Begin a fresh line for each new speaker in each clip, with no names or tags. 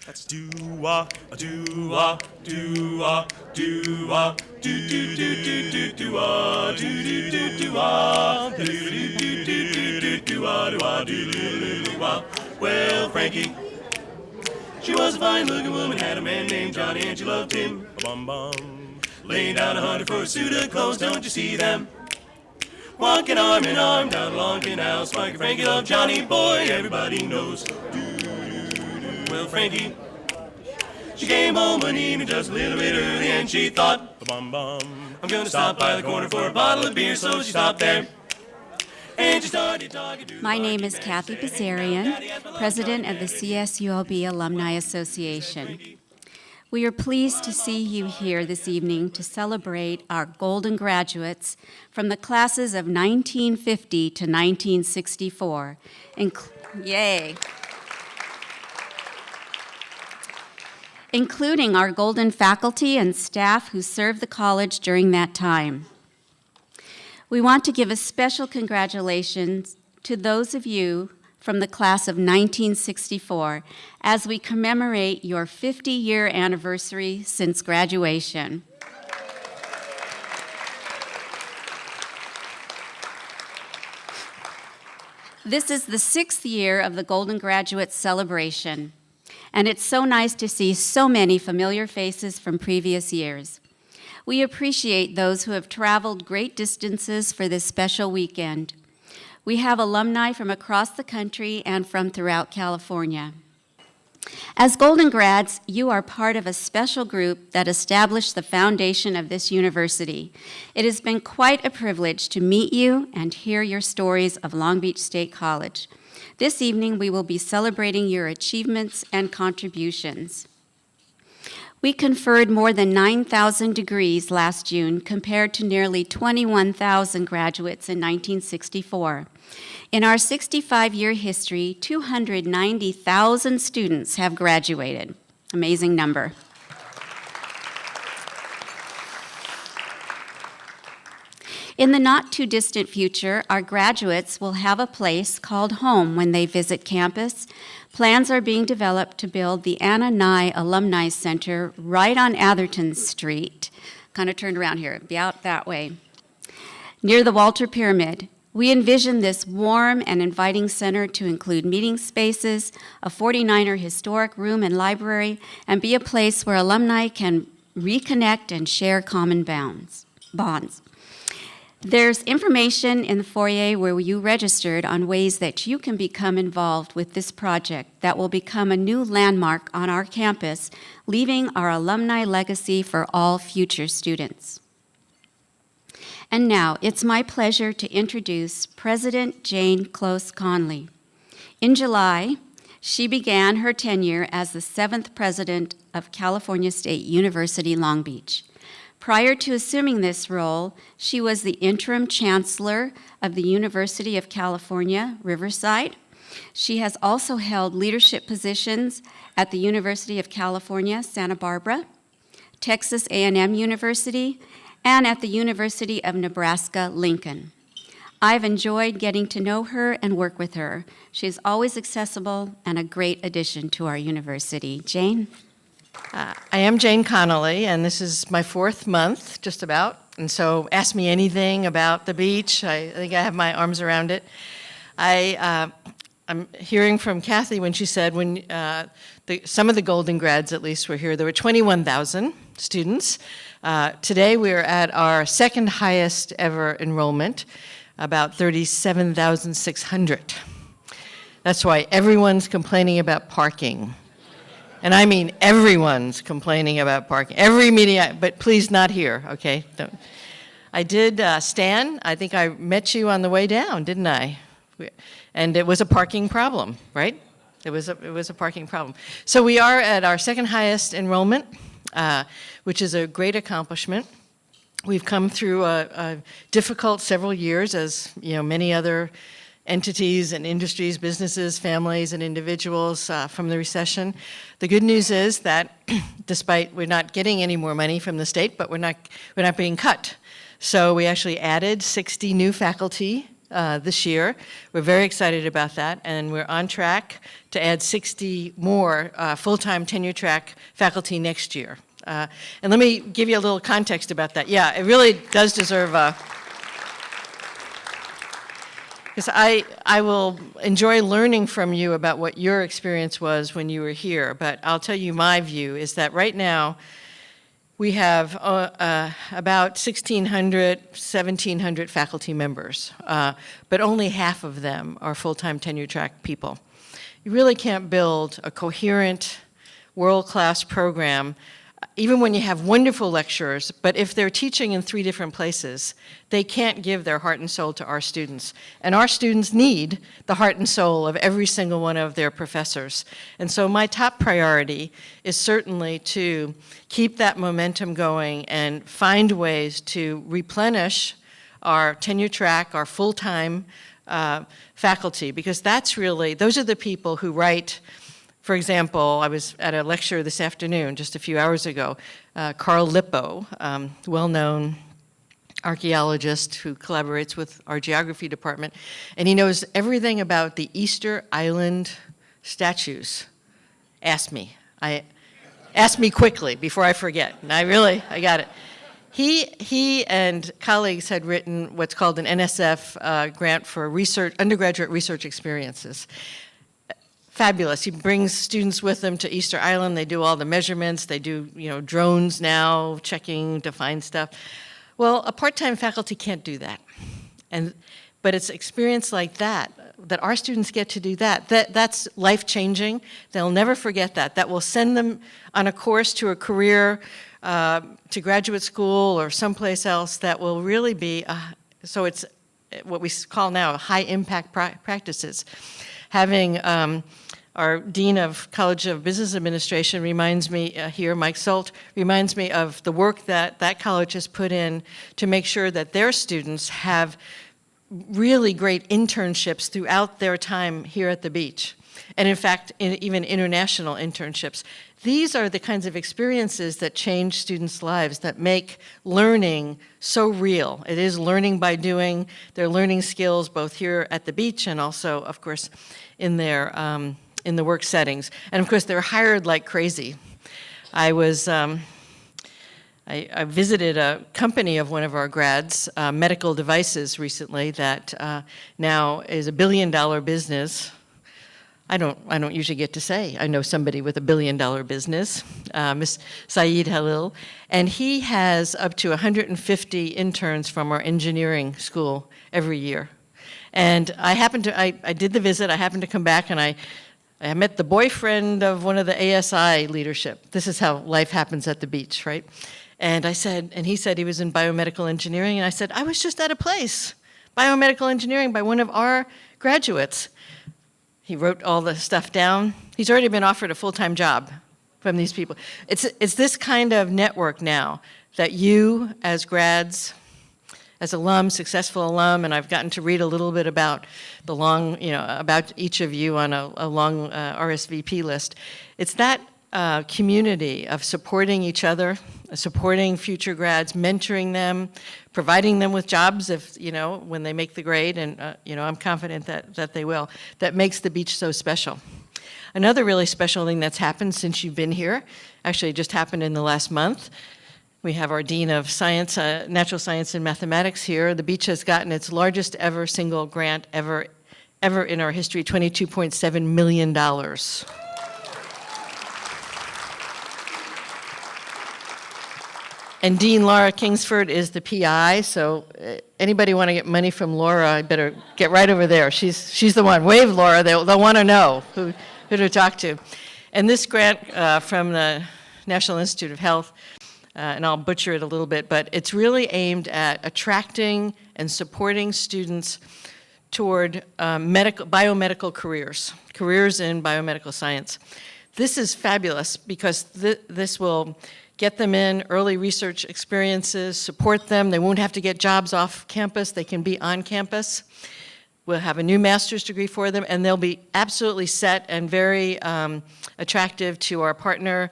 That's do-wah, do-wah, do-wah, do-wah, do-do-do-do-do-do-wah, do-do-do-do-wah, do-do-do-do-do-do-wah, do-do-do-do-wah. Well, Frankie, she was a fine-looking woman, had a man named Johnny, and she loved him. Bum-bum. Laying down 100 for a suit of clothes, don't you see them? Walking arm in arm down a long canal, Sparky Frankie loved Johnny, boy, everybody knows. Well, Frankie, she came home one evening just a little bit early, and she thought, bum-bum, I'm gonna stop by the corner for a bottle of beer, so she stopped there. And she started talking to
My name is Kathy BAZARIAN, President of the CSULB Alumni Association. We are pleased to see you here this evening to celebrate our golden graduates from the classes of 1950 to 1964. Yay! Including our golden faculty and staff who served the college during that time. We want to give a special congratulations to those of you from the class of 1964 as we commemorate your 50-year anniversary since graduation. This is the 6th year of the Golden Graduate Celebration, and it's so nice to see so many familiar faces from previous years. We appreciate those who have traveled great distances for this special weekend. We have alumni from across the country and from throughout California. As Golden Grads, you are part of a special group that established the foundation of this university. It has been quite a privilege to meet you and hear your stories of Long Beach State College. This evening, we will be celebrating your achievements and contributions. We conferred more than 9,000 degrees last June compared to nearly 21,000 graduates in 1964. In our 65-year history, 290,000 students have graduated. Amazing number. In the not-too-distant future, our graduates will have a place called home when they visit campus. Plans are being developed to build the Anna Nye Alumni Center right on Atherton Street. Kind of turned around here, be out that way. Near the Walter Pyramid. We envision this warm and inviting center to include meeting spaces, a 49er historic room and library, and be a place where alumni can reconnect and share common bonds. There's information in the foyer where you registered on ways that you can become involved with this project that will become a new landmark on our campus, leaving our alumni legacy for all future students. And now, it's my pleasure to introduce President Jane Close Conoley. In July, she began her tenure as the 7th president of California State University, Long Beach. Prior to assuming this role, she was the interim chancellor of the University of California, Riverside. She has also held leadership positions at the University of California, Santa Barbara, Texas A&M University, and at the University of Nebraska, Lincoln. I've enjoyed getting to know her and work with her. She's always accessible and a great addition to our university. Jane?
I am Jane Conoley, and this is my 4th month, just about. And so ask me anything about the beach. I think I have my arms around it. I'm hearing from Kathy when she said when some of the Golden Grads, at least, were here. There were 21,000 students. Today, we're at our 2nd highest ever enrollment, about 37,600. That's why everyone's complaining about parking. And I mean everyone's complaining about parking. Every meeting, but please not here, okay? Don't. I did, Stan, I think I met you on the way down, didn't I? And it was a parking problem, right? It was a parking problem. So we are at our 2nd highest enrollment, which is a great accomplishment. We've come through a difficult several years, as you know, many other entities and industries, businesses, families, and individuals from the recession. The good news is that despite we're not getting any more money from the state, but we're not being cut. So we actually added 60 new faculty this year. We're very excited about that, and we're on track to add 60 more full-time tenure-track faculty next year. And let me give you a little context about that. Yeah, it really does deserve a... Because I will enjoy learning from you about what your experience was when you were here, but I'll tell you my view is that right now we have about 1,600, 1,700 faculty members, but only half of them are full-time tenure-track people. You really can't build a coherent, world-class program even when you have wonderful lecturers, but if they're teaching in 3 different places, they can't give their heart and soul to our students. And our students need the heart and soul of every single one of their professors. And so my top priority is certainly to keep that momentum going and find ways to replenish our tenure track, our full-time faculty, because that's really, those are the people who write. For example, I was at a lecture this afternoon, just a few hours ago. Carl Lippo, well-known archaeologist who collaborates with our geography department, and he knows everything about the Easter Island statues. Ask me. Ask me quickly before I forget. And I got it. He and colleagues had written what's called an NSF grant for research, undergraduate research experiences. Fabulous. He brings students with him to Easter Island. They do all the measurements. They do, drones now, checking to find stuff. Well, a part-time faculty can't do that. But it's experience like that our students get to do that's life-changing. They'll never forget that. That will send them on a course to a career, to graduate school or someplace else that will really be, so it's what we call now high-impact practices. Having our Dean of College of Business Administration reminds me here, Mike Sult, reminds me of the work that college has put in to make sure that their students have really great internships throughout their time here at the beach. And in fact, even international internships. These are the kinds of experiences that change students' lives, that make learning so real. It is learning by doing. They're learning skills both here at the beach and also, of course, in their in the work settings. And of course, they're hired like crazy. I visited a company of one of our grads, Medical Devices, recently, that now is $1 billion business. I don't usually get to say I know somebody with $1 billion business, Ms. Saeed Halil, and he has up to 150 interns from our engineering school every year. And I did the visit, I happened to come back, and I met the boyfriend of one of the ASI leadership. This is how life happens at the beach, right? And he said he was in biomedical engineering, and I said, I was just at a place, biomedical engineering, by one of our graduates. He wrote all the stuff down. He's already been offered a full-time job from these people. It's this kind of network now that you, as grads, as alum, successful alum, and I've gotten to read a little bit about the long, about each of you on a long RSVP list. It's that community of supporting each other, supporting future grads, mentoring them, providing them with jobs if, when they make the grade, and, I'm confident that they will, that makes the beach so special. Another really special thing that's happened since you've been here, actually just happened in the last month. We have our Dean of Science, Natural Science and Mathematics here. The beach has gotten its largest ever single grant ever in our history, $22.7 million. And Dean Laura Kingsford is the PI, so anybody want to get money from Laura, I better get right over there. She's the one. Wave Laura, they'll want to know who to talk to. And this grant from the National Institute of Health, and I'll butcher it a little bit, but it's really aimed at attracting and supporting students toward biomedical careers in biomedical science. This is fabulous because this will get them in early research experiences, support them. They won't have to get jobs off campus. They can be on campus. We'll have a new master's degree for them, and they'll be absolutely set and very attractive to our partner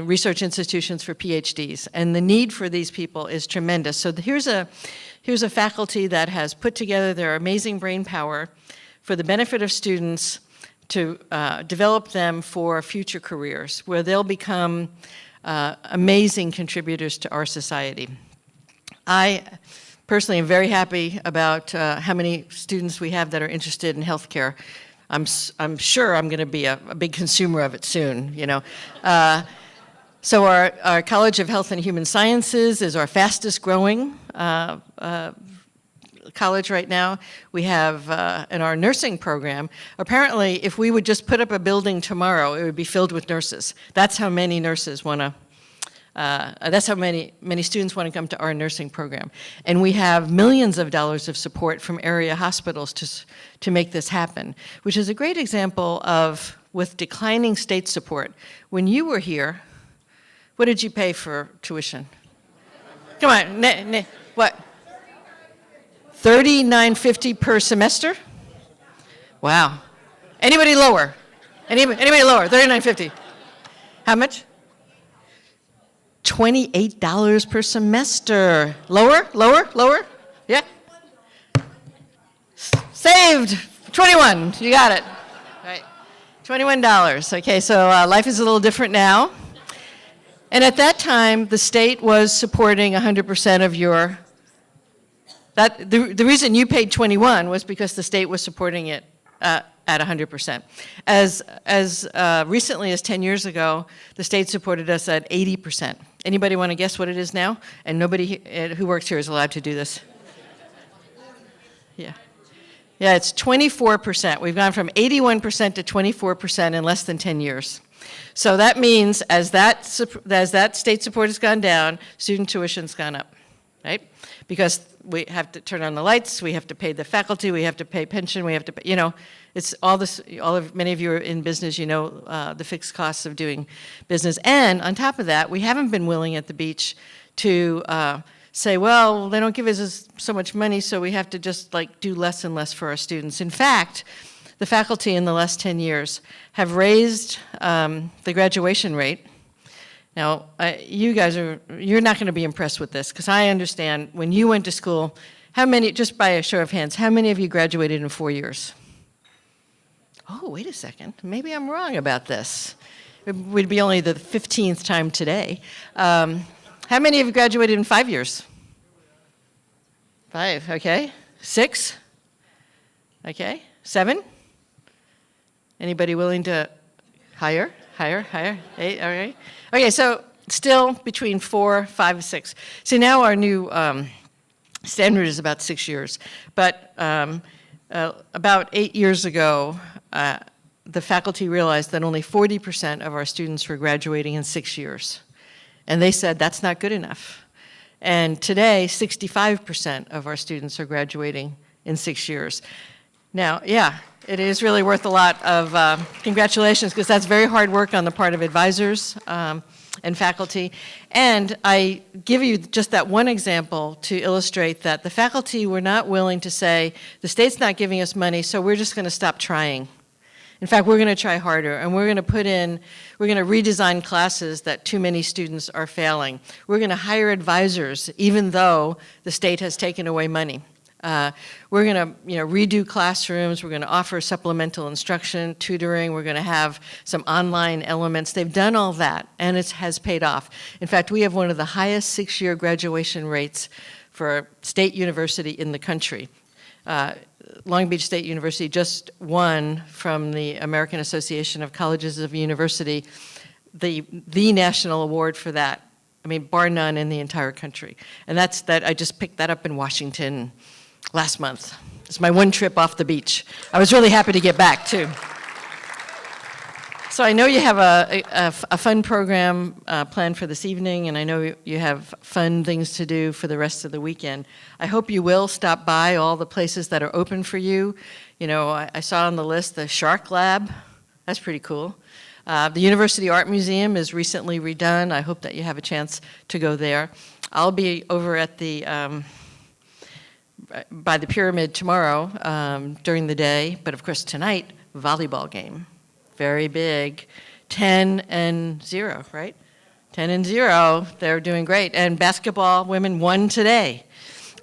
research institutions for PhDs. And the need for these people is tremendous. So here's a faculty that has put together their amazing brain power for the benefit of students to develop them for future careers, where they'll become amazing contributors to our society. I personally am very happy about how many students we have that are interested in healthcare. I'm sure I'm going to be a big consumer of it soon, you know. So our College of Health and Human Sciences is our fastest growing college right now. We have in our nursing program, apparently if we would just put up a building tomorrow, it would be filled with nurses. That's how many nurses want to, that's how many students want to come to our nursing program. And we have millions of dollars of support from area hospitals to make this happen, which is a great example of, with declining state support, when you were here, what did you pay for tuition? Come on, what? $39.50 per semester? Wow. Anybody lower? Anybody lower? $39.50. How much? $28 per semester. Lower? Lower? Lower? Yeah? Saved. 21. You got it. All right. $21. Okay, so life is a little different now. And at that time, the state was supporting 100% of your, the reason you paid 21 was because the state was supporting it at 100%. As recently as 10 years ago, the state supported us at 80%. Anybody want to guess what it is now? And nobody who works here is allowed to do this. Yeah. Yeah, it's 24%. We've gone from 81% to 24% in less than 10 years. So that means as that state support has gone down, student tuition's gone up, right? Because we have to turn on the lights, we have to pay the faculty, we have to pay pension, we have to pay, you know, it's all this, many of you are in business, you know the fixed costs of doing business. And on top of that, we haven't been willing at the beach to say, well, they don't give us so much money, so we have to just like do less and less for our students. In fact, the faculty in the last 10 years have raised the graduation rate. Now, you guys you're not going to be impressed with this, because I understand when you went to school, how many, just by a show of hands, how many of you graduated in 4 years? Oh, wait a second, maybe I'm wrong about this. It would be only the 15th time today. How many of you graduated in 5 years? 5, okay. 6? Okay. 7? Anybody willing to higher? 8, all right. Okay, so still between 4, 5, 6. See, now our new standard is about 6 years. But about 8 years ago, the faculty realized that only 40% of our students were graduating in 6 years. And they said, that's not good enough. And today, 65% of our students are graduating in 6 years. Now, yeah, it is really worth a lot of congratulations, because that's very hard work on the part of advisors and faculty. And I give you just that one example to illustrate that the faculty were not willing to say, the state's not giving us money, so we're just going to stop trying. In fact, we're going to try harder, and we're going to redesign classes that too many students are failing. We're going to hire advisors, even though the state has taken away money. We're going to redo classrooms. We're going to offer supplemental instruction, tutoring. We're going to have some online elements. They've done all that, and it has paid off. In fact, we have one of the highest 6-year graduation rates for a state university in the country. Long Beach State University just won from the American Association of Colleges of University the national award for that. I mean, bar none in the entire country. And I just picked that up in Washington last month. It's my one trip off the beach. I was really happy to get back, too. So I know you have a fun program planned for this evening, and I know you have fun things to do for the rest of the weekend. I hope you will stop by all the places that are open for you. You know, I saw on the list the Shark Lab. That's pretty cool. The University Art Museum is recently redone. I hope that you have a chance to go there. I'll be over at the by the pyramid tomorrow during the day, but of course tonight, volleyball game. Very big. 10-0, right? 10-0, they're doing great. And basketball, women won today.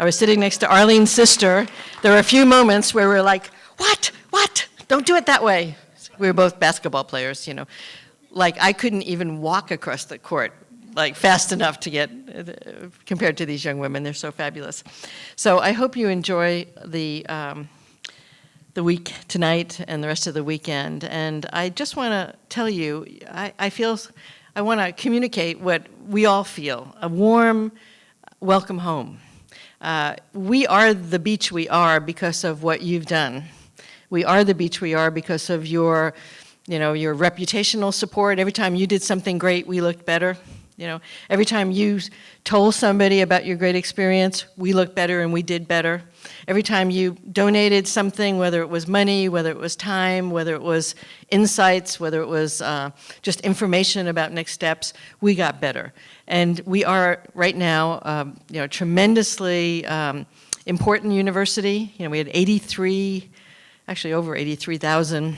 I was sitting next to Arlene's sister. There were a few moments where we were like, what? Don't do it that way. We were both basketball players, you know. Like, I couldn't even walk across the court, like, fast enough to get, compared to these young women. They're so fabulous. So I hope you enjoy the week tonight and the rest of the weekend. And I just want to tell you, I want to communicate what we all feel, a warm welcome home. We are the beach we are because of what you've done. We are the beach we are because of your reputational support. Every time you did something great, we looked better. You know, every time you told somebody about your great experience, we looked better and we did better. Every time you donated something, whether it was money, whether it was time, whether it was insights, whether it was just information about next steps, we got better. And we are right now, tremendously important university. You know, we had over 83,000,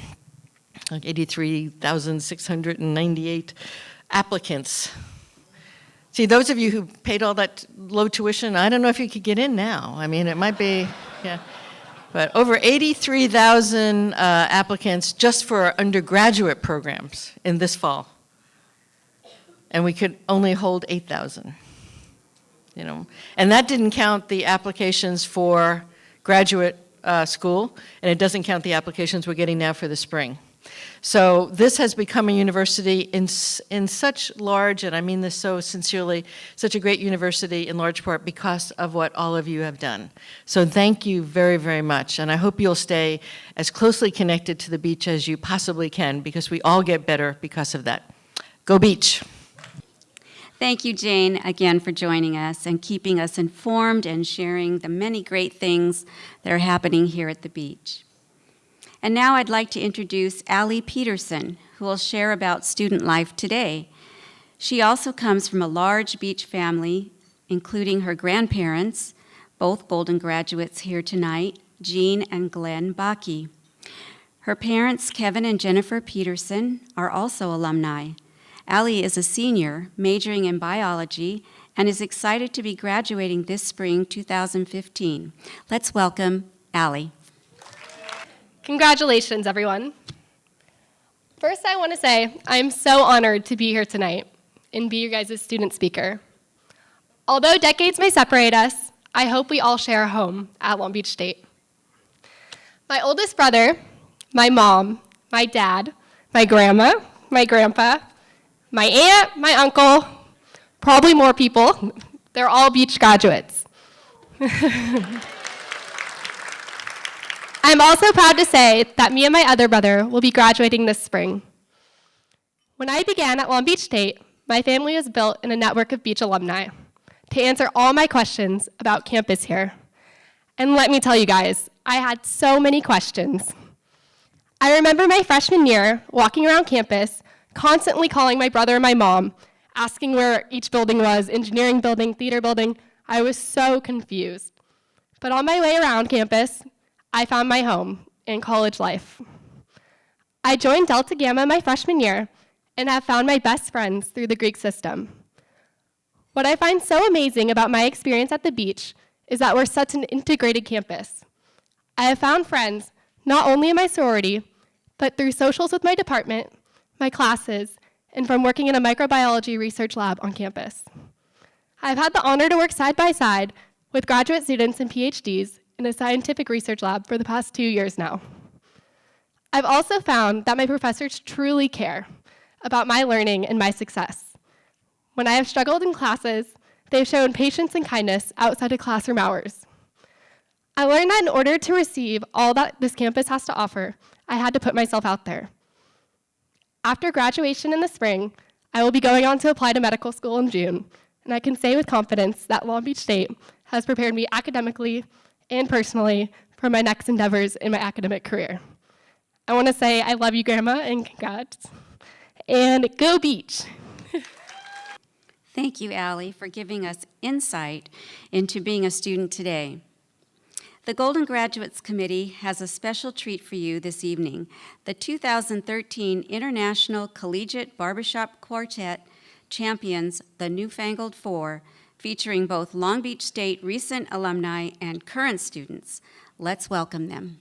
like 83,698 applicants. See, those of you who paid all that low tuition, I don't know if you could get in now. I mean, it might be, yeah. But over 83,000 applicants just for our undergraduate programs in this fall. And we could only hold 8,000, you know. And that didn't count the applications for graduate school, and it doesn't count the applications we're getting now for the spring. So this has become a university in such large, and I mean this so sincerely, such a great university in large part because of what all of you have done. So thank you very, very much, and I hope you'll stay as closely connected to the beach as you possibly can because we all get better because of that. Go Beach!
Thank you, Jane, again for joining us and keeping us informed and sharing the many great things that are happening here at the beach. And now I'd like to introduce ALLIE Peterson, who will share about student life today. She also comes from a large beach family, including her grandparents, both Golden graduates here tonight, Jean and Glenn Bakke. Her parents, Kevin and Jennifer Peterson, are also alumni. ALLIE is a senior, majoring in biology, and is excited to be graduating this spring 2015. Let's welcome ALLIE.
Congratulations, everyone. First, I want to say I'm so honored to be here tonight and be your guys' student speaker. Although decades may separate us, I hope we all share a home at Long Beach State. My oldest brother, my mom, my dad, my grandma, my grandpa, my aunt, my uncle, probably more people, they're all beach graduates. I'm also proud to say that me and my other brother will be graduating this spring. When I began at Long Beach State, my family was built in a network of beach alumni to answer all my questions about campus here. And let me tell you guys, I had so many questions. I remember my freshman year walking around campus, constantly calling my brother and my mom, asking where each building was, engineering building, theater building. I was so confused. But on my way around campus, I found my home in college life. I joined Delta Gamma my freshman year and have found my best friends through the Greek system. What I find so amazing about my experience at the beach is that we're such an integrated campus. I have found friends not only in my sorority, but through socials with my department, my classes, and from working in a microbiology research lab on campus. I've had the honor to work side by side with graduate students and PhDs in a scientific research lab for the past 2 years now. I've also found that my professors truly care about my learning and my success. When I have struggled in classes, they've shown patience and kindness outside of classroom hours. I learned that in order to receive all that this campus has to offer, I had to put myself out there. After graduation in the spring, I will be going on to apply to medical school in June, and I can say with confidence that Long Beach State has prepared me academically and personally for my next endeavors in my academic career. I want to say I love you, Grandma, and congrats. And go Beach!
Thank you, ALLIE, for giving us insight into being a student today. The Golden Graduates Committee has a special treat for you this evening. The 2013 International Collegiate Barbershop Quartet champions, the Newfangled Four, featuring both Long Beach State recent alumni and current students. Let's welcome them.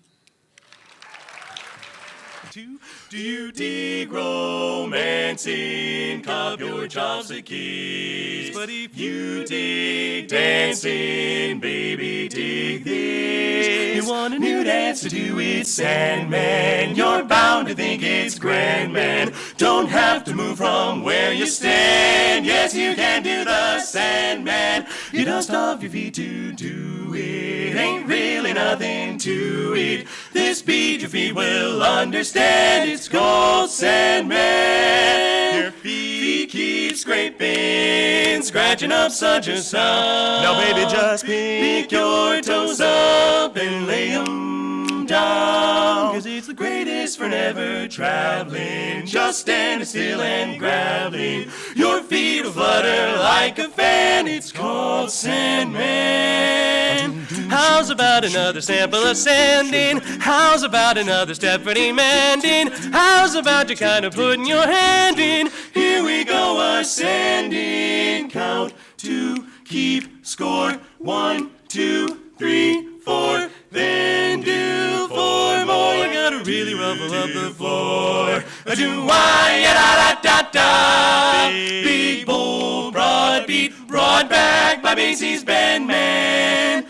Do you dig romancing? Cop your chops and keys. But if you dig dancing, baby, dig this. You want a new dance to do with Sandman. You're bound to think it's grand, man. Don't have to move from where you stand. Yes, you can do the Sandman. You dust off your feet to do it. Ain't really nothing to it. This beat your feet will understand. It's called Sandman. Your feet keep scraping, scratching up such a sound. Now baby, just pick your toes up and lay 'em down. 'Cause it's the greatest for never traveling. Just standing still and grappling. Your feet will flutter like a fan. It's called Sandman. How's about another sample of sanding? How's about another step for demanding? How's about you kind of putting your hand in? Here we go, ascending. Count to keep score. 1, 2, 3, 4. Then do 4 more. You gotta really ruffle up the floor. Do-why-ya-da-da-da-da. Big, bold, broad beat, broad back by Macy's Bandman.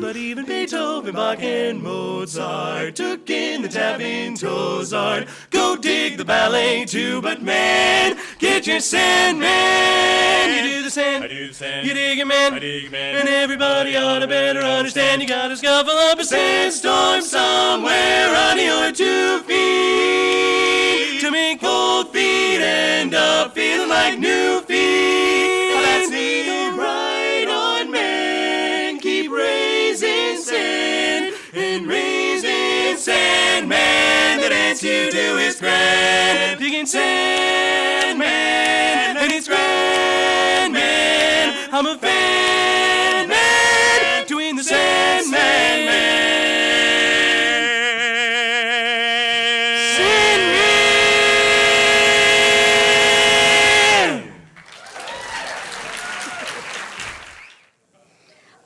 But even Beethoven, Bach, and Mozart took in the tapping toes art. Go dig the ballet too, but man, get your Sandman. You do the sand, I do the sand. You dig it, man, I dig it, man. And everybody ought to better understand. You gotta scuffle up a sandstorm somewhere on your 2 feet to make both feet end up feeling like new feet. Now that's the right on, man. Keep raising sand and raising Sandman. The dance you do is grand. Digging Sandman, and it's grand, man. I'm a fan, man, doing the Sandman, man.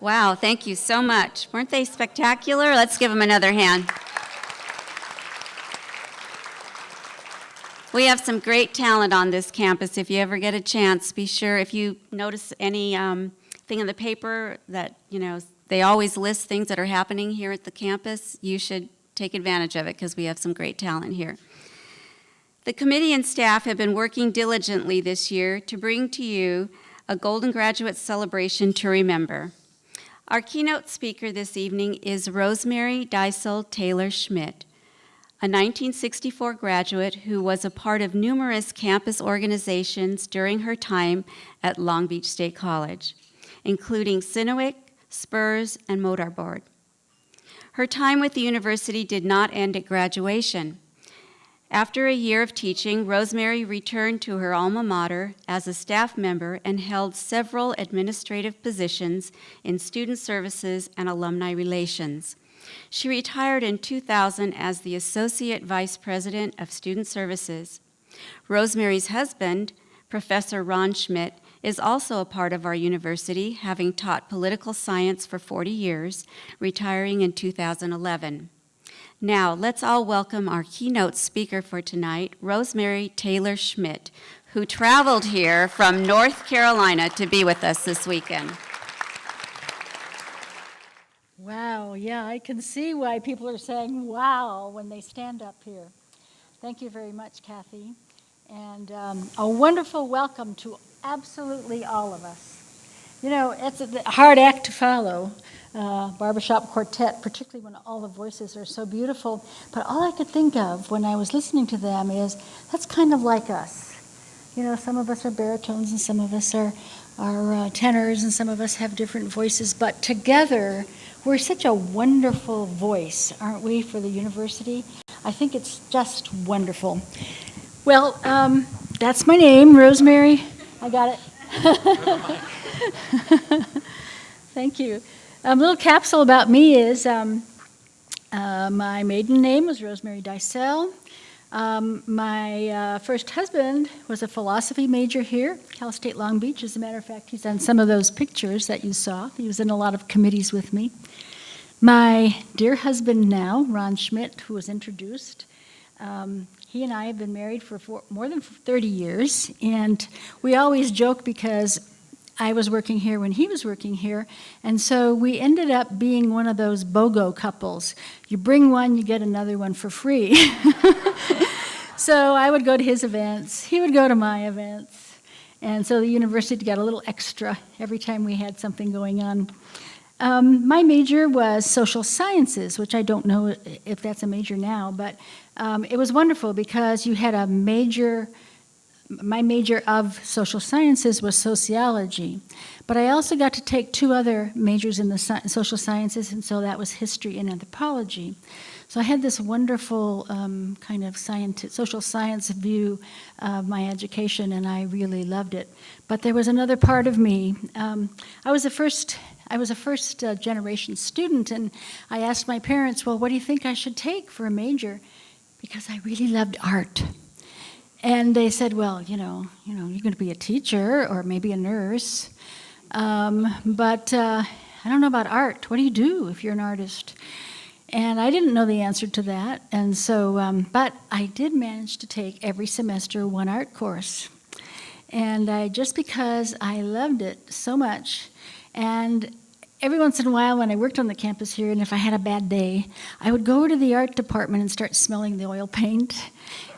Wow, thank you so much. Weren't they spectacular? Let's give them another hand. We have some great talent on this campus. If you ever get a chance, be sure, if you notice any thing in the paper that, they always list things that are happening here at the campus, you should take advantage of it because we have some great talent here. The committee and staff have been working diligently this year to bring to you a Golden Graduate celebration to remember. Our keynote speaker this evening is Rosemary DYSEL Taylor-Schmidt, a 1964 graduate who was a part of numerous campus organizations during her time at Long Beach State College, including CENOIC, Spurs, and Motorboard. Her time with the university did not end at graduation. After a year of teaching, Rosemary returned to her alma mater as a staff member and held several administrative positions in student services and alumni relations. She retired in 2000 as the Associate Vice President of Student Services. Rosemary's husband, Professor Ron Schmidt, is also a part of our university, having taught political science for 40 years, retiring in 2011. Now, let's all welcome our keynote speaker for tonight, Rosemary Taylor-Schmidt, who traveled here from North Carolina to be with us this weekend.
Wow, yeah, I can see why people are saying wow when they stand up here. Thank you very much, Kathy. And a wonderful welcome to absolutely all of us. It's a hard act to follow. Barbershop quartet, particularly when all the voices are so beautiful. But all I could think of when I was listening to them is, that's kind of like us. Some of us are baritones and some of us are tenors and some of us have different voices. But together, we're such a wonderful voice, aren't we, for the university? I think it's just wonderful. Well, that's my name, Rosemary. I got it. Thank you. A little capsule about me is my maiden name was Rosemary DYSEL. My first husband was a philosophy major here, Cal State Long Beach. As a matter of fact, he's on some of those pictures that you saw. He was in a lot of committees with me. My dear husband now, Ron Schmidt, who was introduced, he and I have been married for more than 30 years, and we always joke because I was working here when he was working here, and so we ended up being one of those BOGO couples. You bring one, you get another one for free. So I would go to his events, he would go to my events, and so the university got a little extra every time we had something going on. My major was social sciences, which I don't know if that's a major now, but it was wonderful because you had a major. My major of social sciences was sociology, but I also got to take two other majors in the social sciences, and so that was history and anthropology. So I had this wonderful kind of social science view of my education, and I really loved it. But there was another part of me. I was a first generation student, and I asked my parents, well, what do you think I should take for a major? Because I really loved art. And they said, well, you're going to be a teacher or maybe a nurse, but I don't know about art. What do you do if you're an artist? And I didn't know the answer to that, and so, but I did manage to take every semester one art course. And just because I loved it so much, and every once in a while when I worked on the campus here, and if I had a bad day, I would go to the art department and start smelling the oil paint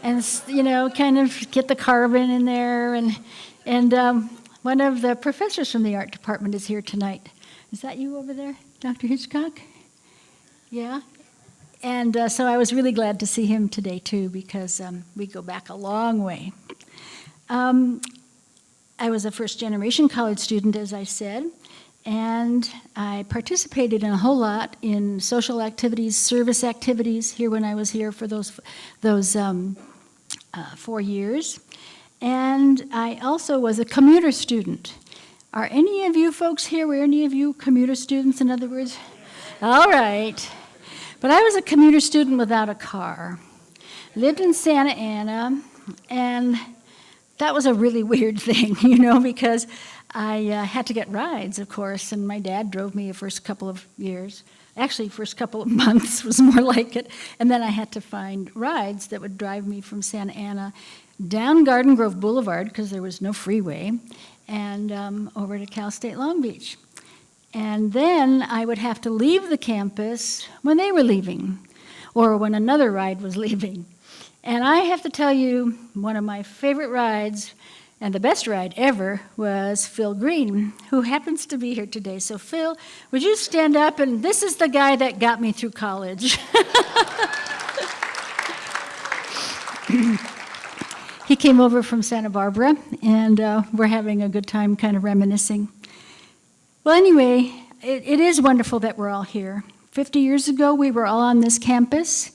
and, kind of get the carbon in there. And one of the professors from the art department is here tonight. Is that you over there, Dr. Hitchcock? Yeah? And so I was really glad to see him today, too, because we go back a long way. I was a first-generation college student, as I said. And I participated in a whole lot in social activities, service activities here when I was here for those 4 years. And I also was a commuter student. Are any of you folks here, were any of you commuter students, in other words? All right. But I was a commuter student without a car. Lived in Santa Ana, and that was a really weird thing, because I had to get rides, of course, and my dad drove me the first couple of years. Actually, first couple of months was more like it. And then I had to find rides that would drive me from Santa Ana down Garden Grove Boulevard, because there was no freeway, and over to Cal State Long Beach. And then I would have to leave the campus when they were leaving, or when another ride was leaving. And I have to tell you, one of my favorite rides, and the best ride ever, was Phil Green, who happens to be here today. So Phil, would you stand up? And this is the guy that got me through college. He came over from Santa Barbara, and we're having a good time kind of reminiscing. Well, anyway, it is wonderful that we're all here. 50 years ago, we were all on this campus.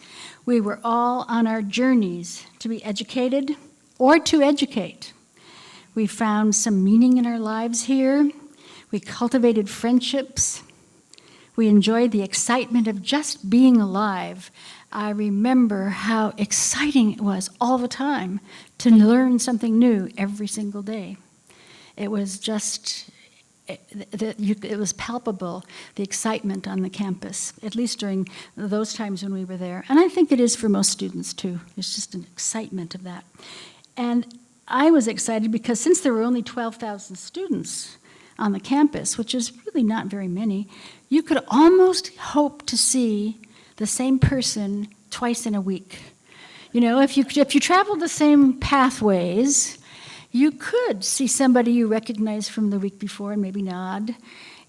We were all on our journeys to be educated or to educate. We found some meaning in our lives here. We cultivated friendships. We enjoyed the excitement of just being alive. I remember how exciting it was all the time to learn something new every single day. It was just, it was palpable, the excitement on the campus, at least during those times when we were there. And I think it is for most students, too. There's just an excitement of that. And I was excited because since there were only 12,000 students on the campus, which is really not very many, you could almost hope to see the same person twice in a week. If you traveled the same pathways, you could see somebody you recognized from the week before and maybe nod.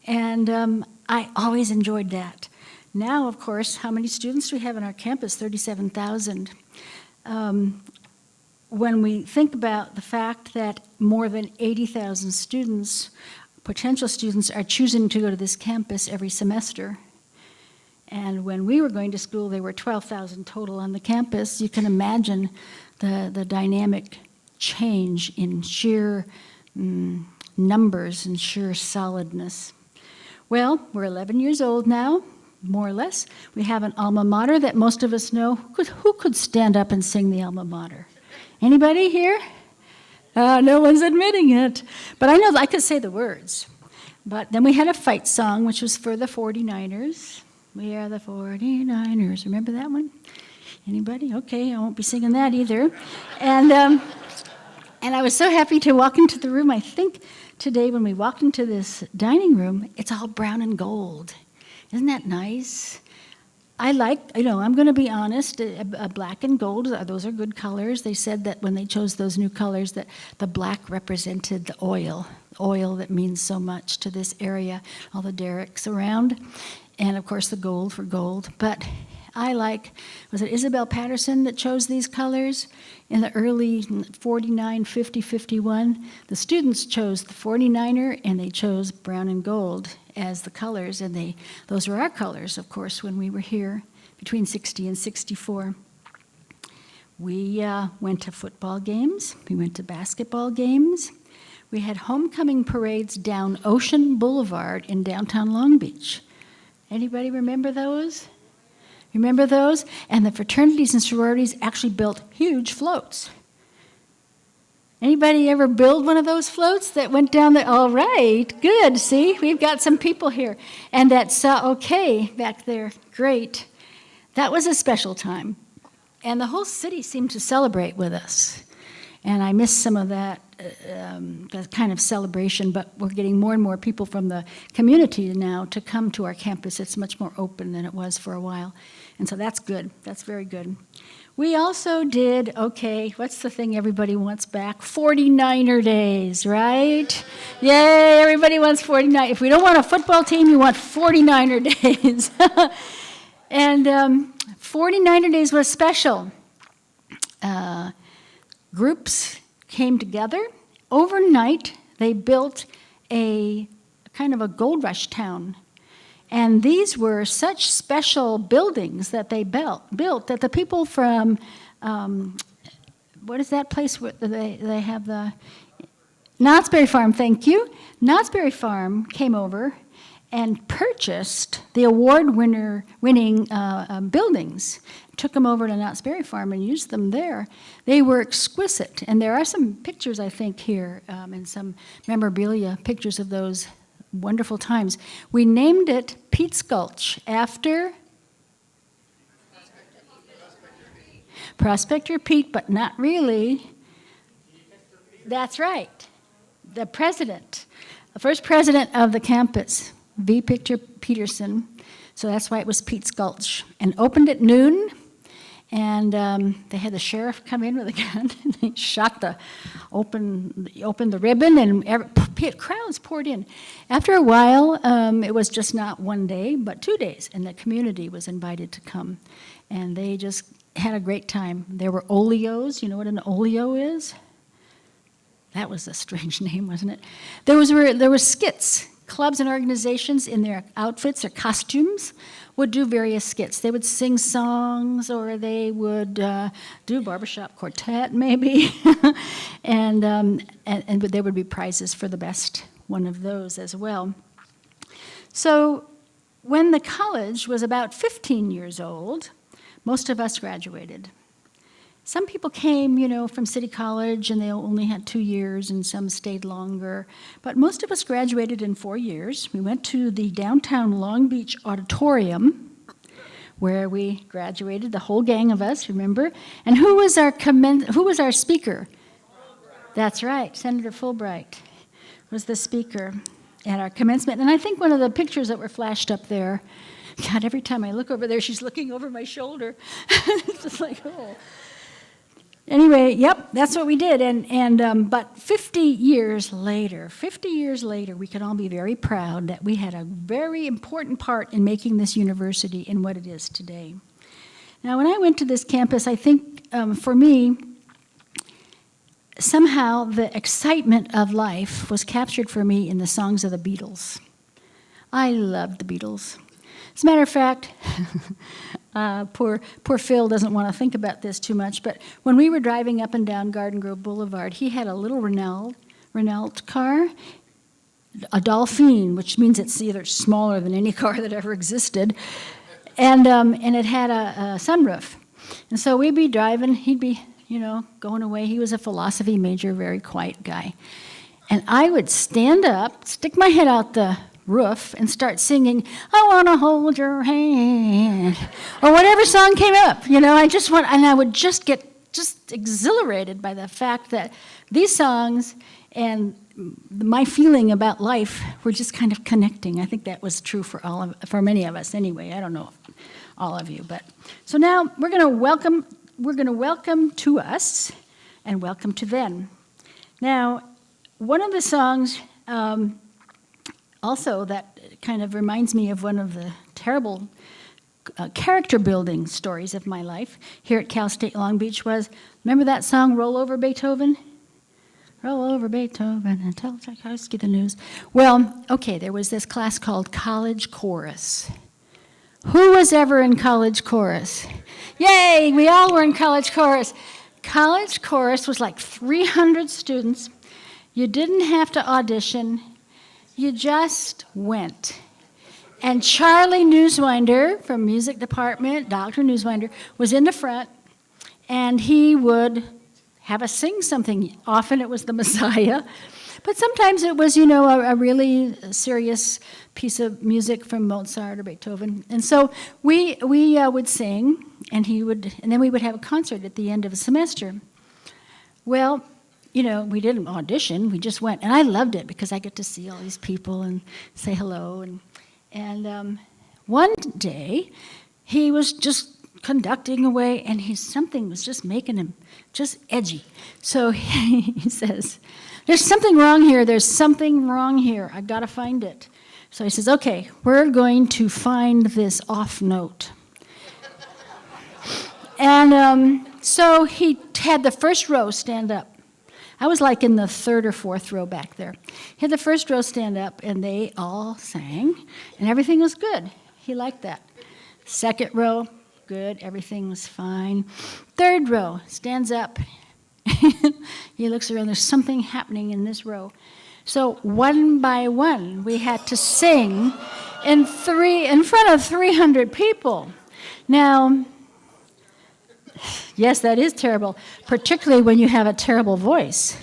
And I always enjoyed that. Now, of course, how many students do we have on our campus? 37,000. When we think about the fact that more than 80,000 students, potential students, are choosing to go to this campus every semester, and when we were going to school, there were 12,000 total on the campus, you can imagine the dynamic change in sheer numbers and sheer solidness. Well, we're 11 years old now, more or less. We have an alma mater that most of us know. Who could stand up and sing the alma mater? Anybody here? No one's admitting it. But I know I could say the words. But then we had a fight song, which was for the 49ers. We are the 49ers. Remember that one? Anybody? Okay, I won't be singing that either. And I was so happy to walk into the room. I think today when we walked into this dining room, it's all brown and gold. Isn't that nice? I like, I'm going to be honest, black and gold, those are good colors. They said that when they chose those new colors that the black represented the oil that means so much to this area, all the derricks around, and of course the gold for gold. But I like, was it Isabel Patterson that chose these colors in the early 49, 50, 51? The students chose the 49er and they chose brown and gold as the colors, and those were our colors, of course, when we were here between 60 and 64. We went to football games, we went to basketball games, we had homecoming parades down Ocean Boulevard in downtown Long Beach. Anybody remember those? Remember those? And the fraternities and sororities actually built huge floats. Anybody ever build one of those floats that went down there? All right, good. See, we've got some people here. And that's okay back there. Great. That was a special time. And the whole city seemed to celebrate with us. And I miss some of that kind of celebration, but we're getting more and more people from the community now to come to our campus. It's much more open than it was for a while. And so that's good. That's very good. We also did, okay, what's the thing everybody wants back? 49er days, right? Yay, everybody wants 49. If we don't want a football team, you want 49er days. And 49er days was special. Groups came together. Overnight, they built a kind of a gold rush town. And these were such special buildings that they built that the people from, what is that place where they have the, Knott's Berry Farm, thank you. Knott's Berry Farm came over and purchased the award-winning buildings, took them over to Knott's Berry Farm and used them there. They were exquisite, and there are some pictures, I think, here, and some memorabilia, pictures of those wonderful times. We named it Pete's Gulch after Prospector Pete, but not really. That's right. The president, the first president of the campus, V. Peterson. So that's why it was Pete's Gulch. And opened at noon. And they had the sheriff come in with a gun, and they opened the ribbon, and crowds poured in. After a while, it was just not one day, but 2 days, and the community was invited to come. And they just had a great time. There were oleos. You know what an oleo is? That was a strange name, wasn't it? There were skits. Clubs and organizations in their outfits or costumes would do various skits. They would sing songs, or they would do barbershop quartet, maybe, and there would be prizes for the best one of those as well. So when the college was about 15 years old, most of us graduated. Some people came, from City College, and they only had 2 years, and some stayed longer. But most of us graduated in 4 years. We went to the downtown Long Beach auditorium, where we graduated, the whole gang of us, remember? And who was our speaker? That's right, Senator Fulbright was the speaker at our commencement. And I think one of the pictures that were flashed up there, God, every time I look over there, she's looking over my shoulder. It's just like, oh. Anyway, yep, that's what we did. But 50 years later, we can all be very proud that we had a very important part in making this university in what it is today. Now, when I went to this campus, I think for me, somehow the excitement of life was captured for me in the songs of the Beatles. I loved the Beatles. As a matter of fact, poor Phil doesn't want to think about this too much, but when we were driving up and down Garden Grove Boulevard, he had a little Renault car. a Dolphin, which means it's either smaller than any car that ever existed, and it had a sunroof. And so we'd be driving, he'd be, going away. He was a philosophy major, very quiet guy. And I would stand up, stick my head out the roof, and start singing, I want to hold your hand, or whatever song came up. And I would just get exhilarated by the fact that these songs and my feeling about life were just kind of connecting. I think that was true for many of us anyway. I don't know all of you, but so now we're going to welcome to us and welcome to them. Now, one of the songs also that kind of reminds me of one of the terrible character building stories of my life here at Cal State Long Beach was, remember that song, Roll Over Beethoven? Roll over Beethoven and tell Tchaikovsky the news. Well, okay, there was this class called College Chorus. Who was ever in College Chorus? Yay, we all were in College Chorus. College Chorus was like 300 students. You didn't have to audition. You just went. And Charlie Newswinder from music department, Dr. Newswinder, was in the front, and he would have us sing something. Often it was the Messiah, but sometimes it was, a really serious piece of music from Mozart or Beethoven. And so we would sing, and then we would have a concert at the end of a semester. Well, we didn't audition, we just went, and I loved it because I get to see all these people and say hello. And one day, he was just conducting away, and something was just making him just edgy. So he says, there's something wrong here, I've got to find it. So he says, okay, we're going to find this off note. And so he had the first row stand up. I was like in the third or fourth row back there. He had the first row stand up, and they all sang, and everything was good. He liked that. Second row, good, everything was fine. Third row, stands up. He looks around, there's something happening in this row. So one by one, we had to sing in front of 300 people. Now, yes, that is terrible, particularly when you have a terrible voice.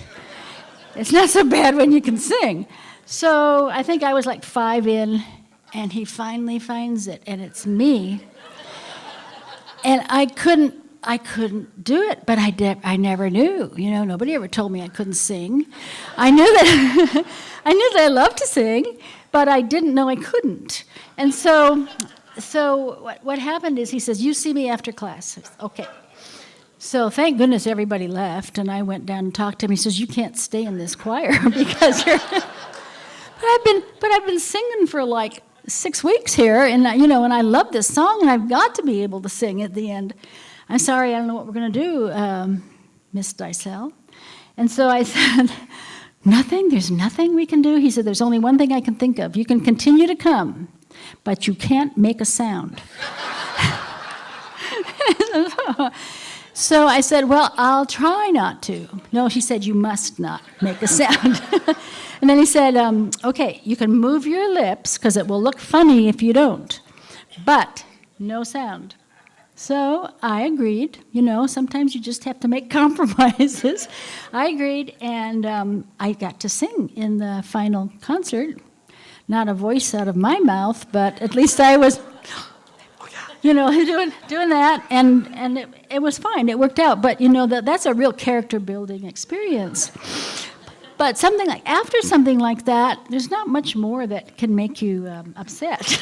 It's not so bad when you can sing. So I think I was like 5 in, and he finally finds it, and it's me. And I couldn't do it, but I never knew. Nobody ever told me I couldn't sing. I knew that I loved to sing, but I didn't know I couldn't. And so what happened is he says, you see me after class. I said, okay. So thank goodness everybody left, and I went down and talked to him. He says, you can't stay in this choir because you're... But I've been singing for like 6 weeks here, and and I love this song, and I've got to be able to sing at the end. I'm sorry, I don't know what we're going to do, Miss DYSEL. And so I said, nothing? There's nothing we can do? He said, there's only one thing I can think of. You can continue to come, but you can't make a sound. So I said, well, I'll try not to. No, he said, you must not make a sound. And then he said, okay, you can move your lips because it will look funny if you don't, but no sound. So I agreed. Sometimes you just have to make compromises. I agreed, and I got to sing in the final concert. Not a voice out of my mouth, but at least I was... doing that, and it was fine. It worked out. But that's a real character building experience. But after something like that, there's not much more that can make you upset.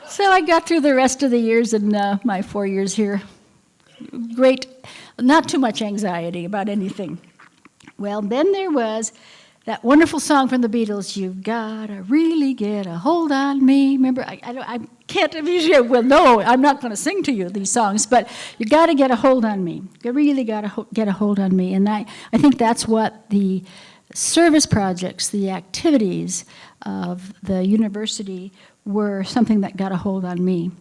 So I got through the rest of the years in my 4 years here. Great, not too much anxiety about anything. Well, then there was that wonderful song from the Beatles, You've Gotta Really Get a Hold on Me. Remember, I can't, well, no, I'm not going to sing to you these songs, but you got to get a hold on me. You really got to get a hold on me. And I think that's what the service projects, the activities of the university were something that got a hold on me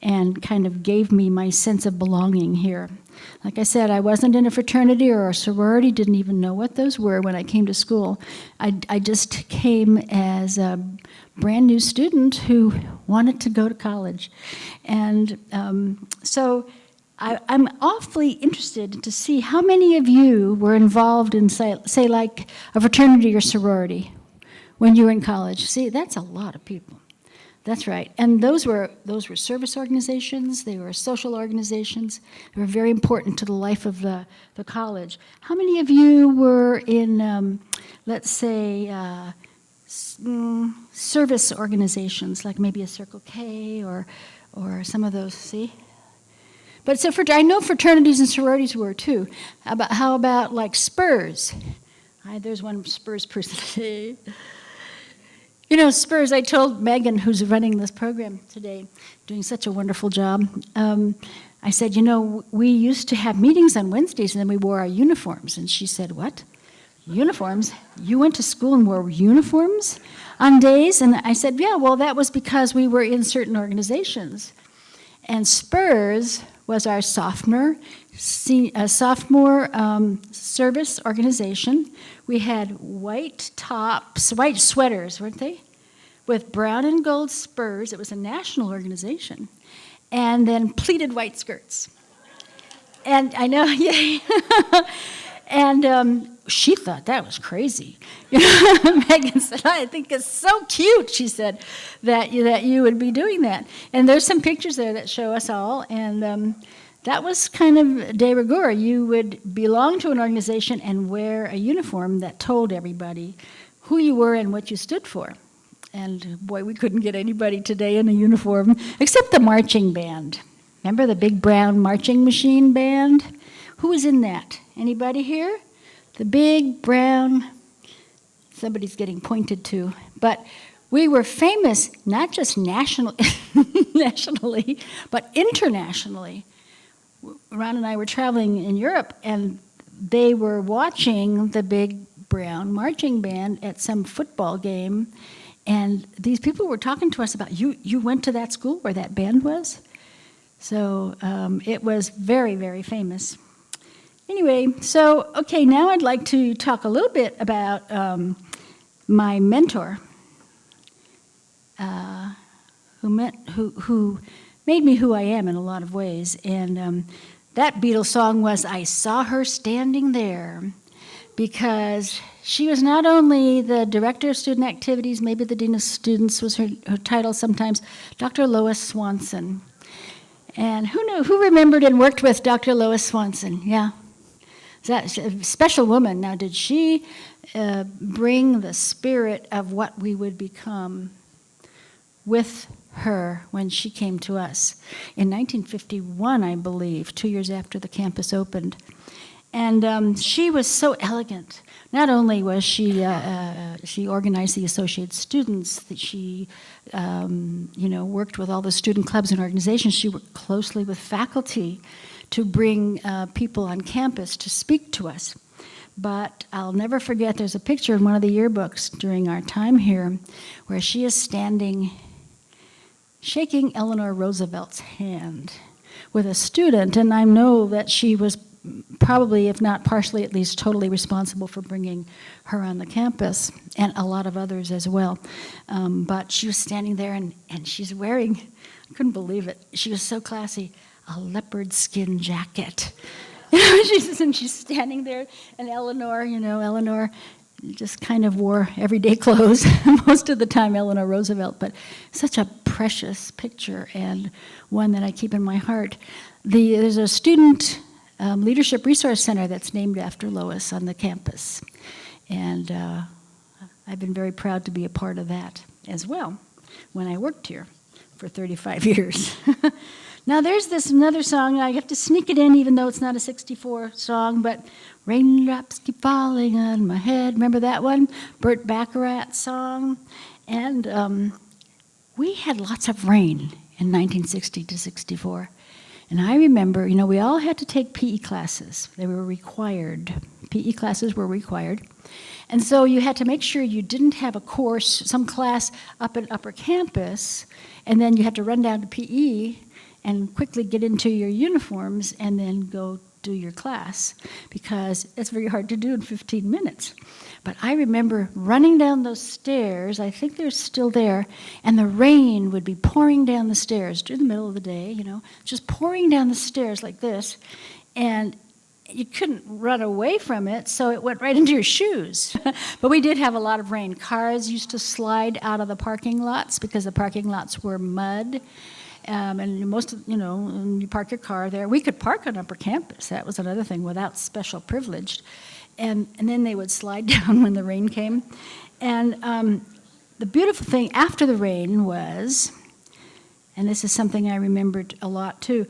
and kind of gave me my sense of belonging here. Like I said, I wasn't in a fraternity or a sorority, didn't even know what those were when I came to school. I just came as a brand new student who wanted to go to college. And so I'm awfully interested to see how many of you were involved in, say like a fraternity or sorority when you were in college. See, that's a lot of people. That's right. And those were service organizations, they were social organizations. They were very important to the life of the college. How many of you were in, let's say, service organizations, like maybe a Circle K or some of those, see? But so I know fraternities and sororities were too. How about like Spurs? There's one Spurs person. You know, Spurs, I told Megan, who's running this program today, doing such a wonderful job, I said, you know, we used to have meetings on Wednesdays and then we wore our uniforms. And she said, what? Uniforms? You went to school and wore uniforms on days? And I said, yeah, well, that was because we were in certain organizations. And Spurs was our sophomore service organization. We had white tops, white sweaters, weren't they? With brown and gold spurs. It was a national organization. And then pleated white skirts. And I know, yeah. And she thought that was crazy. Megan said, I think it's so cute, she said, that you would be doing that. And there's some pictures there that show us all. And that was kind of de rigueur. You would belong to an organization and wear a uniform that told everybody who you were and what you stood for. And boy, we couldn't get anybody today in a uniform, except the marching band. Remember the big brown marching machine band? Who was in that? Anybody here? The big brown, somebody's getting pointed to. But we were famous, not just nationally, but internationally. Ron and I were traveling in Europe, and they were watching the big brown marching band at some football game, and these people were talking to us about, you went to that school where that band was? So it was very, very famous. Anyway, so, okay, now I'd like to talk a little bit about my mentor, who made me who I am in a lot of ways. And that Beatles song was I Saw Her Standing There, because she was not only the director of student activities, maybe the dean of students was her title sometimes, Dr. Lois Swanson. And who remembered and worked with Dr. Lois Swanson? Yeah. That's a special woman. Now, did she bring the spirit of what we would become with her when she came to us in 1951, I believe, 2 years after the campus opened. And she was so elegant. Not only was she organized the associate students, that she worked with all the student clubs and organizations. She worked closely with faculty to bring people on campus to speak to us. But I'll never forget, there's a picture in one of the yearbooks during our time here where she is standing, shaking Eleanor Roosevelt's hand with a student, and I know that she was probably, if not partially, at least totally responsible for bringing her on the campus, and a lot of others as well. But she was standing there, and she's wearing, I couldn't believe it, she was so classy, a leopard skin jacket. She's standing there, and Eleanor just kind of wore everyday clothes most of the time, Eleanor Roosevelt, but such a precious picture and one that I keep in my heart. There's a student leadership resource center that's named after Lois on the campus, and I've been very proud to be a part of that as well when I worked here for 35 years. Now there's another song, I have to sneak it in even though it's not a 64 song, but Raindrops Keep Falling on My Head, remember that one? Burt Bacharach song. And we had lots of rain in 1960 to 64. And I remember, we all had to take PE classes. They were required PE classes were required. And so you had to make sure you didn't have a course, some class up at upper campus, and then you had to run down to PE and quickly get into your uniforms and then go do your class, because it's very hard to do in 15 minutes. But I remember running down those stairs, I think they're still there, and the rain would be pouring down the stairs during the middle of the day, you know, just pouring down the stairs like this, and you couldn't run away from it, so it went right into your shoes. But we did have a lot of rain. Cars used to slide out of the parking lots because the parking lots were mud. And most of, you know, you park your car there. We could park on upper campus. That was another thing without special privilege. And then they would slide down when the rain came. And the beautiful thing after the rain was, and this is something I remembered a lot too,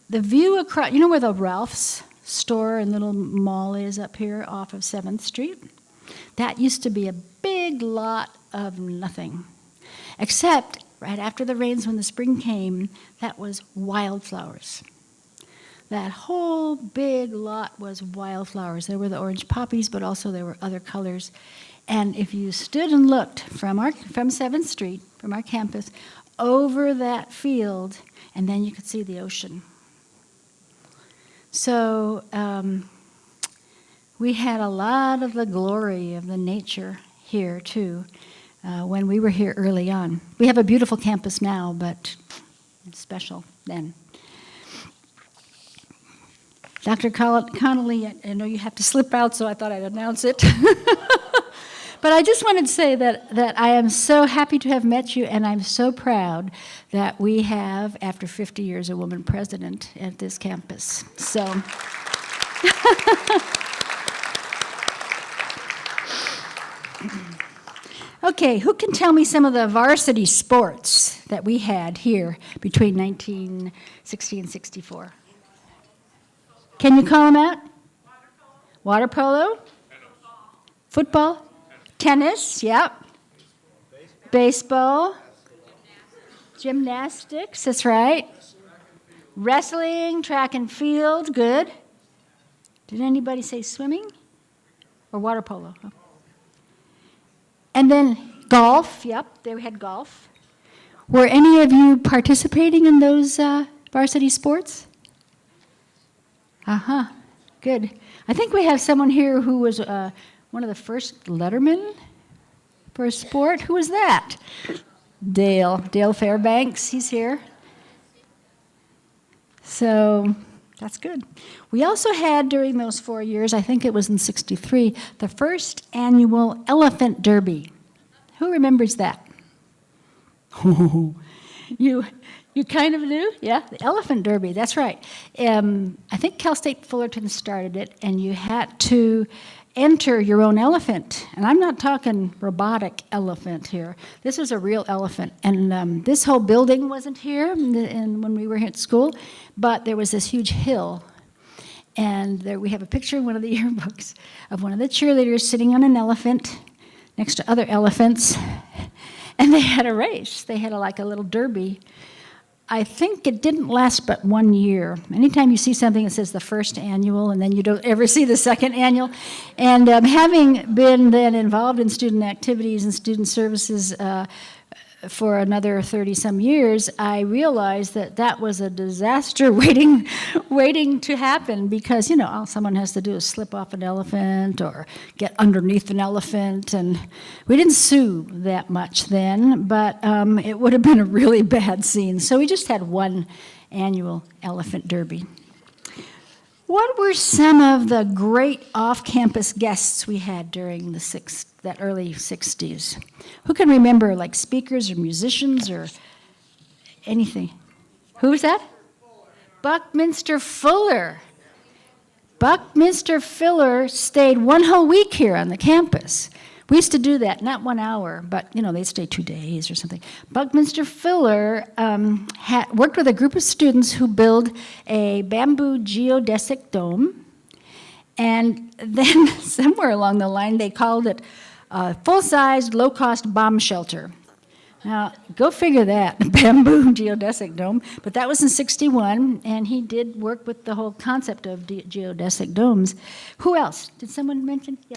the view across, you know where the Ralph's store and little mall is up here off of 7th Street? That used to be a big lot of nothing. Except right after the rains, when the spring came, that was wildflowers. That whole big lot was wildflowers. There were the orange poppies, but also there were other colors. And if you stood and looked from 7th Street, from our campus, over that field, and then you could see the ocean. So we had a lot of the glory of the nature here, too, when we were here early on. We have a beautiful campus now, but it's special then. Dr. Connolly, I know you have to slip out, so I thought I'd announce it. But I just wanted to say that I am so happy to have met you, and I'm so proud that we have, after 50 years, a woman president at this campus. So, okay, who can tell me some of the varsity sports that we had here between 1960 and 64? Can you call them out? Water polo? Football? Tennis, yep. Baseball. Gymnastics, that's right. Wrestling, track and field, good. Did anybody say swimming? Or water polo? And then golf, yep, they had golf. Were any of you participating in those varsity sports? Uh-huh, good. I think we have someone here who was one of the first lettermen for a sport. Who was that? Dale Fairbanks, he's here. So that's good. We also had, during those 4 years, I think it was in 63, the first annual Elephant Derby. Who remembers that? You kind of do? Yeah, the Elephant Derby, that's right. I think Cal State Fullerton started it, and you had to enter your own elephant. And I'm not talking robotic elephant here. This was a real elephant. And this whole building wasn't here when we were here at school, but there was this huge hill. And there we have a picture in one of the yearbooks of one of the cheerleaders sitting on an elephant next to other elephants. And they had a race. They had like a little derby. I think it didn't last but 1 year. Anytime you see something that says the first annual and then you don't ever see the second annual. And having been then involved in student activities and student services for another 30-some years, I realized that that was a disaster waiting to happen because, you know, all someone has to do is slip off an elephant or get underneath an elephant. And we didn't sue that much then, but it would have been a really bad scene. So we just had one annual elephant derby. What were some of the great off-campus guests we had during that early 60s? Who can remember, like speakers or musicians or anything? Who was that? Buckminster Fuller. Buckminster Fuller stayed one whole week here on the campus. We used to do that, not 1 hour, but, you know, they'd stay 2 days or something. Buckminster Fuller worked with a group of students who built a bamboo geodesic dome, and then somewhere along the line they called it a full-sized, low-cost bomb shelter. Now, go figure that, bamboo geodesic dome. But that was in 61, and he did work with the whole concept of geodesic domes. Who else? Did someone mention? Yeah.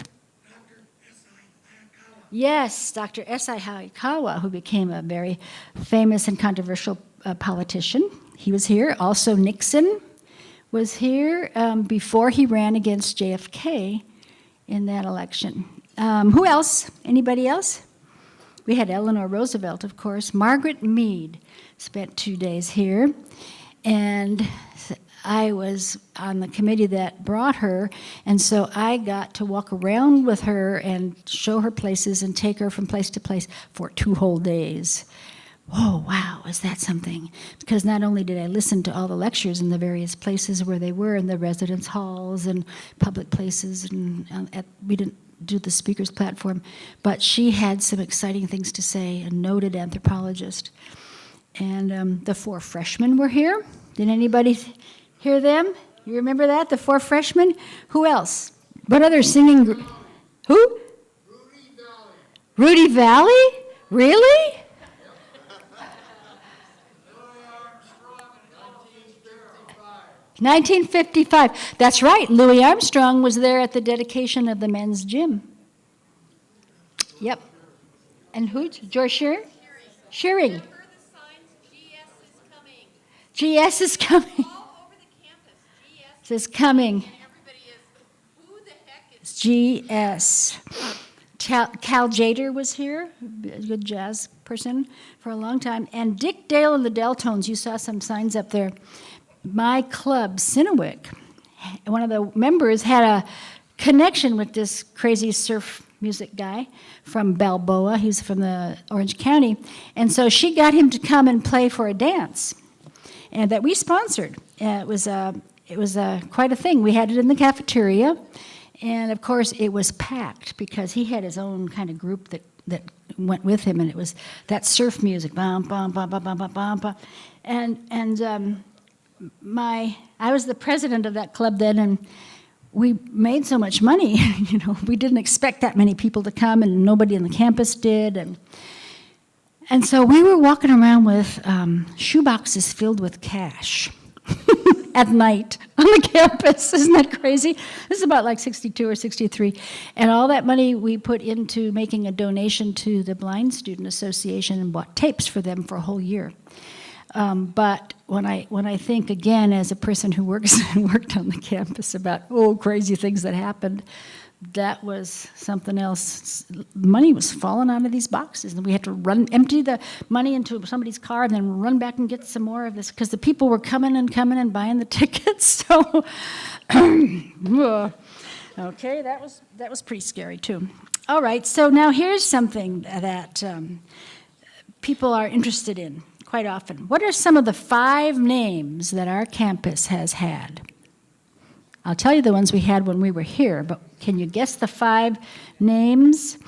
Yes, Dr. S.I. Hayakawa, who became a very famous and controversial politician. He was here. Also, Nixon was here before he ran against JFK in that election. Who else? Anybody else? We had Eleanor Roosevelt, of course. Margaret Mead spent 2 days here. And I was on the committee that brought her, and so I got to walk around with her and show her places and take her from place to place for 2 whole days. Oh, wow, is that something? Because not only did I listen to all the lectures in the various places where they were, in the residence halls and public places, and we didn't do the speaker's platform, but she had some exciting things to say, a noted anthropologist. And the 4 freshmen were here. Did anybody hear them? You remember that, the 4 freshmen? Who else? What other singing group? Who? Rudy Valley? Really? 1955. That's right. Louis Armstrong was there at the dedication of the men's gym. Yep. And who? George Shearing? Shearing. GS is coming. All over the campus. GS is coming. Everybody is, who the heck is GS? Cal Jader was here, a good jazz person for a long time. And Dick Dale and the Deltones, you saw some signs up there. My club, Cinewick, one of the members had a connection with this crazy surf music guy from Balboa. He's from the Orange County. And so she got him to come and play for a dance, and that we sponsored. It was quite a thing. We had it in the cafeteria, and of course it was packed because he had his own kind of group that went with him, and it was that surf music, bum bum bum bum bum bum bum, bum. I was the president of that club then, and we made so much money. We didn't expect that many people to come, and nobody on the campus did, and so we were walking around with shoeboxes filled with cash at night on the campus. Isn't that crazy? This is about like 62 or 63. And all that money we put into making a donation to the Blind Student Association and bought tapes for them for a whole year. But when I think, again, as a person who worked on the campus about, crazy things that happened, that was something else. Money was falling out of these boxes, and we had to empty the money into somebody's car and then run back and get some more of this, because the people were coming and buying the tickets. So, okay, that was pretty scary too. All right, so now here's something that people are interested in quite often. What are some of the 5 names that our campus has had? I'll tell you the ones we had when we were here, but can you guess the 5 names?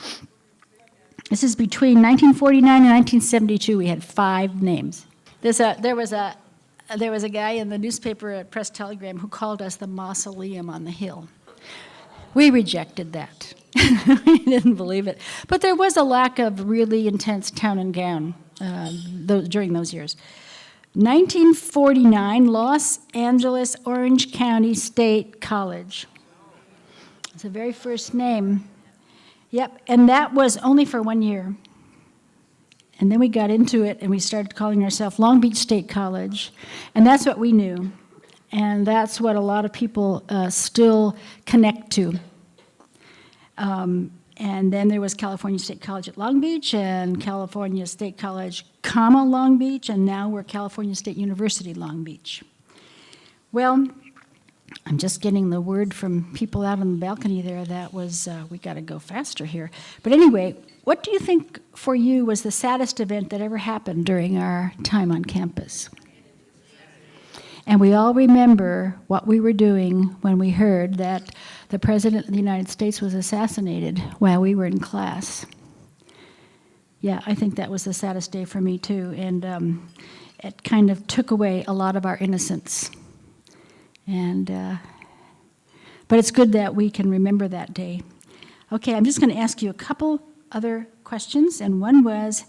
This is between 1949 and 1972. We had 5 names. There was a guy in the newspaper at Press Telegram who called us the mausoleum on the hill. We rejected that. We didn't believe it. But there was a lack of really intense town and gown during those years. 1949, Los Angeles Orange County State College. It's the very first name. Yep, and that was only for 1 year. And then we got into it and we started calling ourselves Long Beach State College. And that's what we knew. And that's what a lot of people still connect to. And then there was California State College at Long Beach and California State College, Long Beach, and now we're California State University, Long Beach. Well, I'm just getting the word from people out on the balcony there that was, we got to go faster here. But anyway, what do you think for you was the saddest event that ever happened during our time on campus? And we all remember what we were doing when we heard that the President of the United States was assassinated while we were in class. Yeah, I think that was the saddest day for me too, and it kind of took away a lot of our innocence. And but it's good that we can remember that day. Okay, I'm just going to ask you a couple other questions, and one was,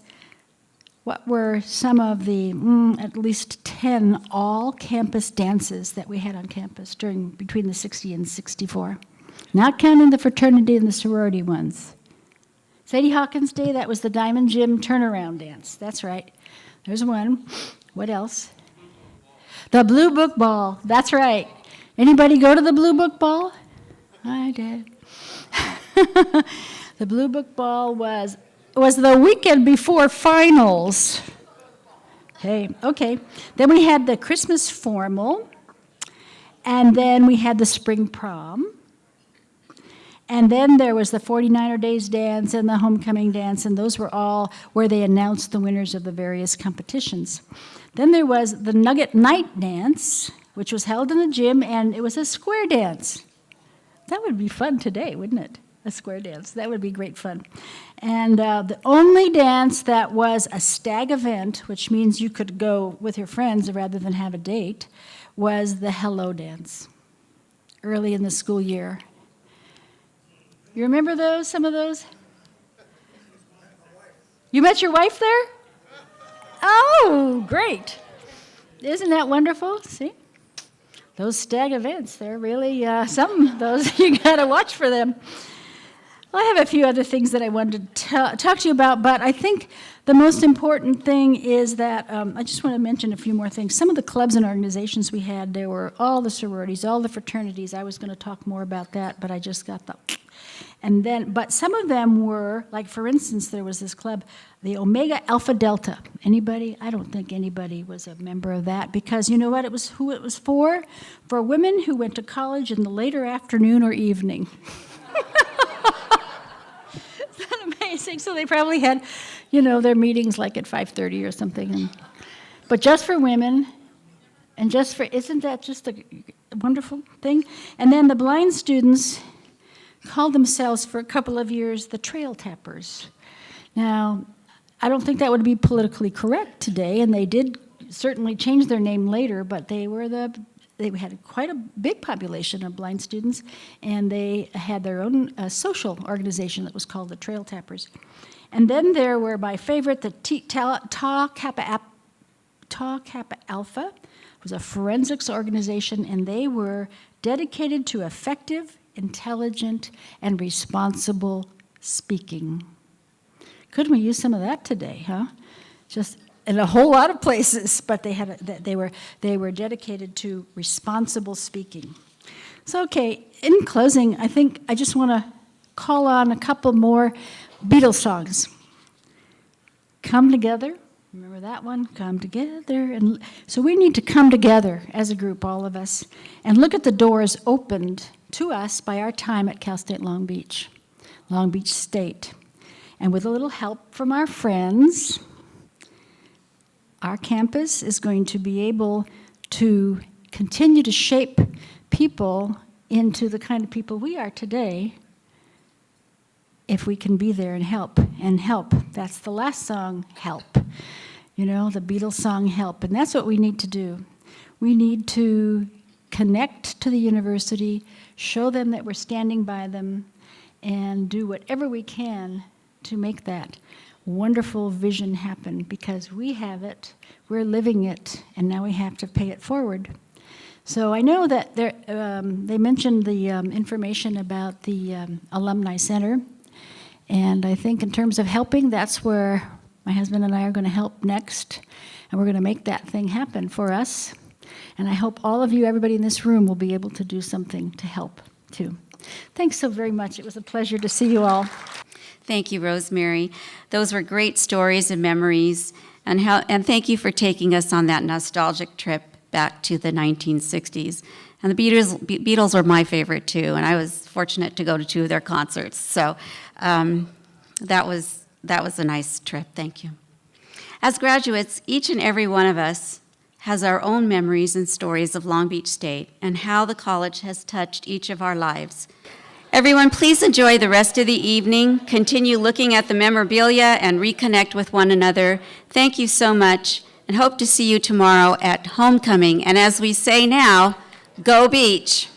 what were some of the at least 10 all-campus dances that we had on campus between the 60 and 64. Not counting the fraternity and the sorority ones. Sadie Hawkins Day, that was the Diamond Gym turnaround dance. That's right. There's one. What else? The Blue Book Ball. That's right. Anybody go to the Blue Book Ball? I did. The Blue Book Ball was the weekend before finals. Hey, okay. Then we had the Christmas formal, and then we had the spring prom. And then there was the 49er Days dance and the homecoming dance, and those were all where they announced the winners of the various competitions. Then there was the Nugget Night dance, which was held in the gym, and it was a square dance. That would be fun today, wouldn't it? A square dance. That would be great fun. And the only dance that was a stag event, which means you could go with your friends rather than have a date, was the Hello Dance, early in the school year. You remember those, some of those? You met your wife there? Oh, great. Isn't that wonderful? See? Those stag events, they're really something. Those, you got to watch for them. Well, I have a few other things that I wanted to talk to you about, but I think the most important thing is that I just want to mention a few more things. Some of the clubs and organizations we had, there were all the sororities, all the fraternities. I was going to talk more about that, but I just got the... And then, but some of them were, like for instance, there was this club, the Omega Alpha Delta. Anybody? I don't think anybody was a member of that, because you know what? It was who it was for? For women who went to college in the later afternoon or evening. Isn't that amazing? So they probably had, you know, their meetings like at 5:30 or something. But just for women, and just for, isn't that just a wonderful thing? And then the blind students called themselves for a couple of years the Trail Tappers. Now, I don't think that would be politically correct today, and they did certainly change their name later, but they had quite a big population of blind students, and they had their own social organization that was called the Trail Tappers. And then there were my favorite, the Tau Kappa Alpha. It was a forensics organization, and they were dedicated to effective, intelligent, and responsible speaking. Couldn't we use some of that today, huh? Just in a whole lot of places, but they were dedicated to responsible speaking. So, okay, in closing, I think I just want to call on a couple more Beatles songs. Come Together. Remember that one? Come together. And so we need to come together as a group, all of us, and look at the doors opened to us by our time at Cal State Long Beach State. And with a little help from our friends, our campus is going to be able to continue to shape people into the kind of people we are today if we can be there and help. And help, that's the last song, Help. You know, the Beatles song, Help. And that's what we need to do. We need to connect to the university, show them that we're standing by them, and do whatever we can to make that wonderful vision happen, because we have it, we're living it, and now we have to pay it forward. So I know that they mentioned the information about the Alumni Center, and I think in terms of helping, that's where my husband and I are going to help next, and we're going to make that thing happen for us. And I hope all of you, everybody in this room, will be able to do something to help, too. Thanks so very much. It was a pleasure to see you all.
Thank you, Rosemary. Those were great stories and memories, and thank you for taking us on that nostalgic trip back to the 1960s. And the Beatles were my favorite, too, and I was fortunate to go to 2 of their concerts. So that was a nice trip. Thank you. As graduates, each and every one of us has our own memories and stories of Long Beach State and how the college has touched each of our lives. Everyone, please enjoy the rest of the evening. Continue looking at the memorabilia and reconnect with one another. Thank you so much, and hope to see you tomorrow at homecoming. And as we say now, go Beach.